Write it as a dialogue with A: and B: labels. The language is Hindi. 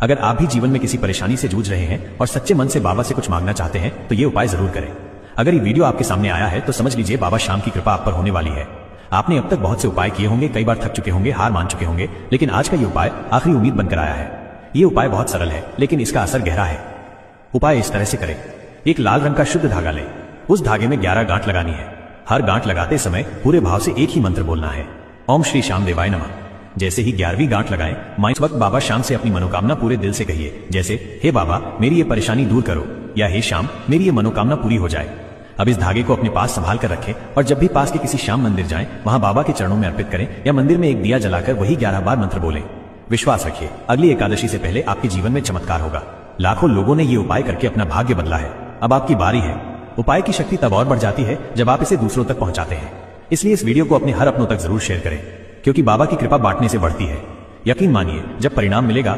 A: अगर आप भी जीवन में किसी परेशानी से जूझ रहे हैं और सच्चे मन से बाबा से कुछ मांगना चाहते हैं तो ये उपाय जरूर करें। अगर ये वीडियो आपके सामने आया है तो समझ लीजिए बाबा श्याम की कृपा आप पर होने वाली है। आपने अब तक बहुत से उपाय किए होंगे, कई बार थक चुके होंगे, हार मान चुके होंगे, लेकिन आज का ये उपाय आखिरी उम्मीद बनकर आया है। ये उपाय बहुत सरल है लेकिन इसका असर गहरा है। उपाय इस तरह से करें। एक लाल रंग का शुद्ध धागा लें। उस धागे में 11 गांठ लगानी है। हर गांठ लगाते समय पूरे भाव से एक ही मंत्र बोलना है, ओम श्री श्याम देवाय नमः। जैसे ही 11वीं गांठ लगाएं, इस वक्त बाबा श्याम से अपनी मनोकामना पूरे दिल से कहिए, जैसे हे बाबा मेरी ये परेशानी दूर करो, या हे श्याम मेरी ये मनोकामना पूरी हो जाए। अब इस धागे को अपने पास संभाल कर रखें और जब भी पास के किसी श्याम मंदिर जाएं, वहां बाबा के चरणों में अर्पित करें या मंदिर में एक दिया जलाकर वही 11 बार मंत्र बोलें। विश्वास रखिए, अगली एकादशी से पहले आपके जीवन में चमत्कार होगा। लाखों लोगों ने ये उपाय करके अपना भाग्य बदला है। अब आपकी बारी है। उपाय की शक्ति तब और बढ़ जाती है जब आप इसे दूसरों तक पहुंचाते हैं। इसलिए इस वीडियो को अपने हर अपनों तक जरूर शेयर करें, क्योंकि बाबा की कृपा बांटने से बढ़ती है। यकीन मानिए, जब परिणाम मिलेगा